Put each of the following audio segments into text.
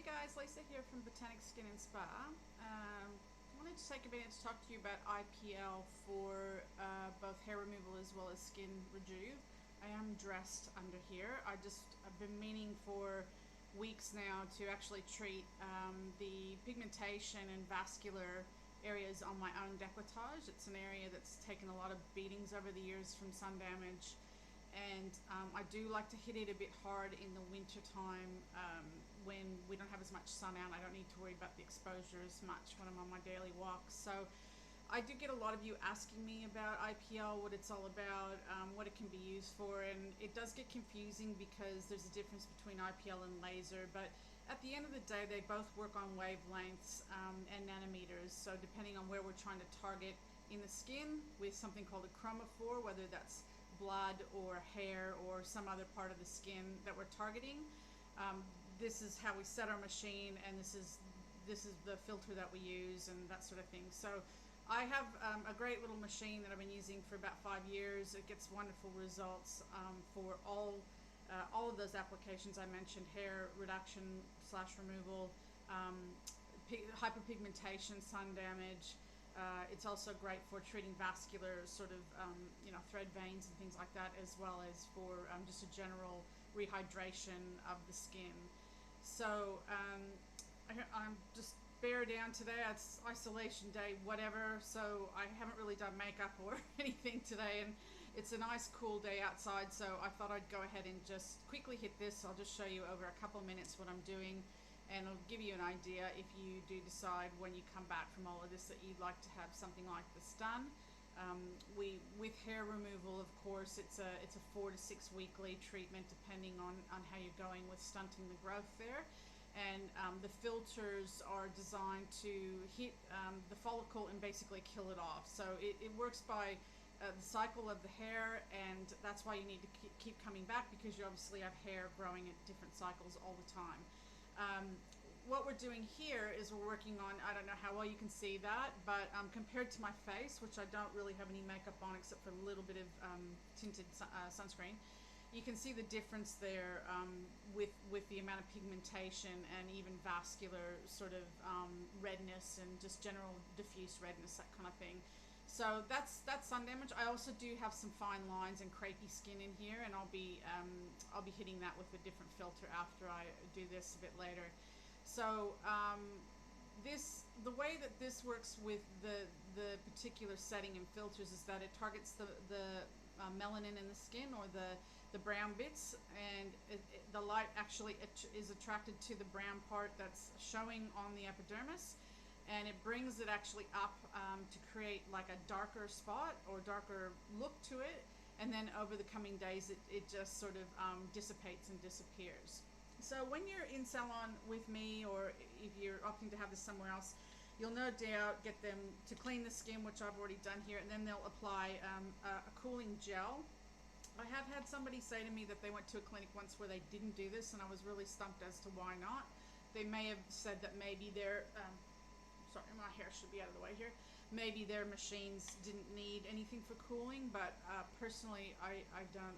guys, Lisa here from Botanique Skin and Spa. I wanted to take a minute to talk to you about IPL for both hair removal as well as skin rejuve. I am dressed under here. I've been meaning for weeks now to actually treat the pigmentation and vascular areas on my own décolletage. It's an area that's taken a lot of beatings over the years from sun damage, and I do like to hit it a bit hard in the winter time when we don't have as much sun out. I don't need to worry about the exposure as much when I'm on my daily walks. So I do get a lot of you asking me about IPL, what it's all about, what it can be used for, and it does get confusing because there's a difference between IPL and laser, but at the end of the day they both work on wavelengths and nanometers. So depending on where we're trying to target in the skin with something called a chromophore, whether that's blood or hair or some other part of the skin that we're targeting, this is how we set our machine, and this is the filter that we use and that sort of thing. So I have a great little machine that I've been using for about 5 years. It gets wonderful results for all of those applications I mentioned: hair reduction / removal, hyperpigmentation, sun damage. It's also great for treating vascular sort of, thread veins and things like that, as well as for just a general rehydration of the skin. So I'm just bare down today. It's isolation day, whatever. So I haven't really done makeup or anything today, and it's a nice cool day outside. So I thought I'd go ahead and just quickly hit this. I'll just show you over a couple of minutes what I'm doing, and it'll give you an idea if you do decide when you come back from all of this that you'd like to have something like this done. With hair removal, of course, it's a 4 to 6 weekly treatment depending on how you're going with stunting the growth there. And the filters are designed to hit the follicle and basically kill it off. So it works by the cycle of the hair, and that's why you need to keep coming back, because you obviously have hair growing at different cycles all the time. What we're doing here is we're working on, I don't know how well you can see that, but compared to my face, which I don't really have any makeup on except for a little bit of tinted sunscreen, you can see the difference there with the amount of pigmentation and even vascular sort of redness and just general diffuse redness, that kind of thing. So that's sun damage. I also do have some fine lines and crepey skin in here, and I'll be hitting that with a different filter after I do this a bit later. So the way that this works with the particular setting and filters is that it targets the melanin in the skin, or the brown bits, and the light actually is attracted to the brown part that's showing on the epidermis, and it brings it actually up to create like a darker spot or darker look to it, and then over the coming days it just sort of dissipates and disappears. So when you're in salon with me, or if you're opting to have this somewhere else, you'll no doubt get them to clean the skin, which I've already done here, and then they'll apply a cooling gel. I have had somebody say to me that they went to a clinic once where they didn't do this, and I was really stumped as to why not. They may have said that maybe their sorry, my hair should be out of the way here. Maybe their machines didn't need anything for cooling, but personally, I don't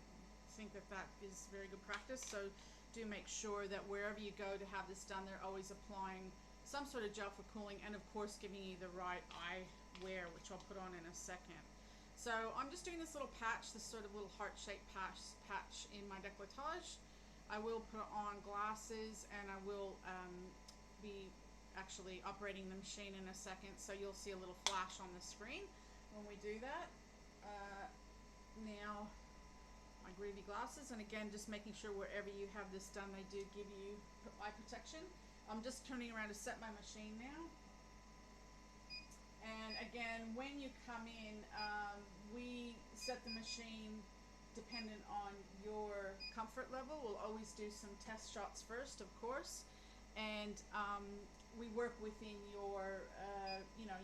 think that is very good practice. So do make sure that wherever you go to have this done, they're always applying some sort of gel for cooling, and of course giving you the right eyewear, which I'll put on in a second. So I'm just doing this little patch, this sort of little heart-shaped patch in my décolletage. I will put on glasses, and I will be actually operating the machine in a second, so you'll see a little flash on the screen when we do that. Now my groovy glasses, and again, just making sure wherever you have this done, they do give you eye protection. I'm just turning around to set my machine now. And again, when you come in, we set the machine dependent on your comfort level. We'll always do some test shots first, of course, and we work within your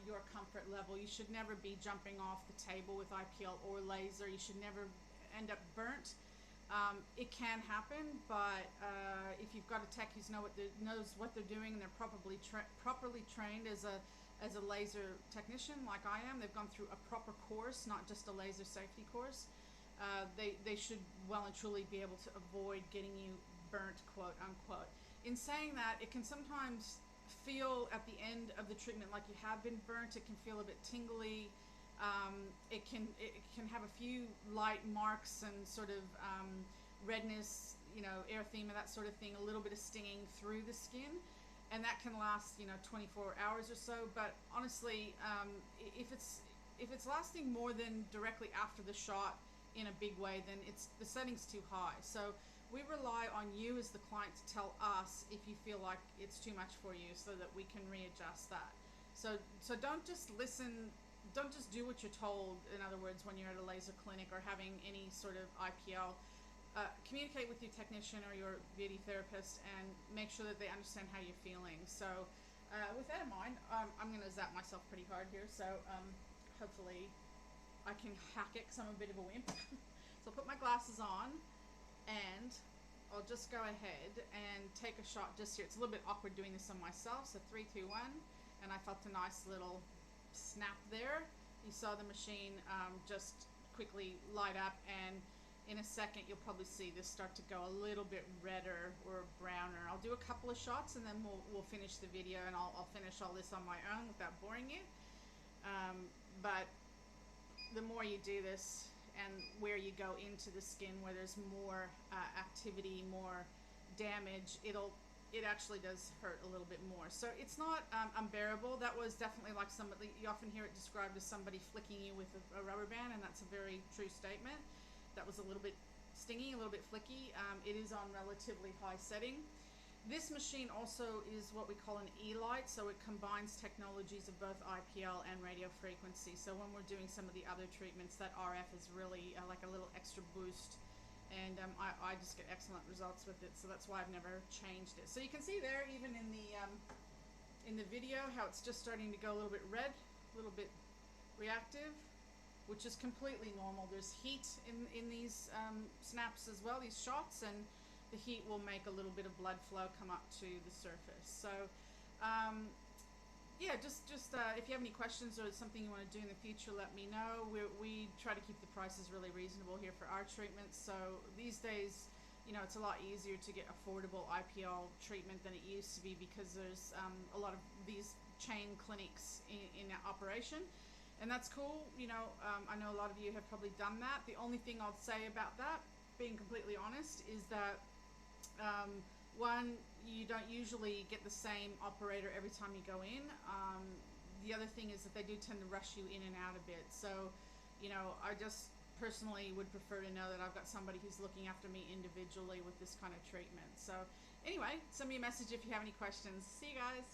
your comfort level. You should never be jumping off the table with IPL or laser. You should never end up burnt. It can happen, but if you've got a tech who knows what they're doing, and they're properly trained as a laser technician like I am, they've gone through a proper course, not just a laser safety course, they should well and truly be able to avoid getting you burnt, quote unquote. in saying that, it can sometimes feel at the end of the treatment like you have been burnt. It can feel a bit tingly. It can have a few light marks and sort of redness, erythema, that sort of thing, a little bit of stinging through the skin, and that can last 24 hours or so. But honestly, if it's lasting more than directly after the shot in a big way, then the setting's too high. So we rely on you as the client to tell us if you feel like it's too much for you, so that we can readjust that. So don't just listen, don't just do what you're told, in other words, when you're at a laser clinic or having any sort of IPL. Communicate with your technician or your beauty therapist and make sure that they understand how you're feeling. So with that in mind, I'm going to zap myself pretty hard here, so hopefully I can hack it, because I'm a bit of a wimp. So I'll put my glasses on and I'll just go ahead and take a shot just here. It's a little bit awkward doing this on myself. So 3, 2, 1, and I felt a nice little snap there. You saw the machine just quickly light up, and in a second you'll probably see this start to go a little bit redder or browner. I'll do a couple of shots and then we'll finish the video, and I'll finish all this on my own without boring you. But the more you do this, and where you go into the skin where there's more activity, more damage, it actually does hurt a little bit more. So it's not unbearable. That was definitely like somebody, you often hear it described as somebody flicking you with a rubber band, and that's a very true statement. That was a little bit stingy, a little bit flicky. It is on relatively high setting. This machine also is what we call an E-light, so it combines technologies of both IPL and radio frequency. So when we're doing some of the other treatments, that RF is really like a little extra boost, and I just get excellent results with it. So that's why I've never changed it. So you can see there, even in the video, how it's just starting to go a little bit red, a little bit reactive, which is completely normal. There's heat in these snaps as well, these shots, and the heat will make a little bit of blood flow come up to the surface. So yeah, just if you have any questions or something you want to do in the future, let me know. We try to keep the prices really reasonable here for our treatments. So these days, it's a lot easier to get affordable IPL treatment than it used to be, because there's a lot of these chain clinics in operation. And that's cool. I know a lot of you have probably done that. The only thing I'll say about that, being completely honest, is that one, you don't usually get the same operator every time you go in. The other thing is that they do tend to rush you in and out a bit. So, I just personally would prefer to know that I've got somebody who's looking after me individually with this kind of treatment. So anyway, send me a message if you have any questions. See you guys.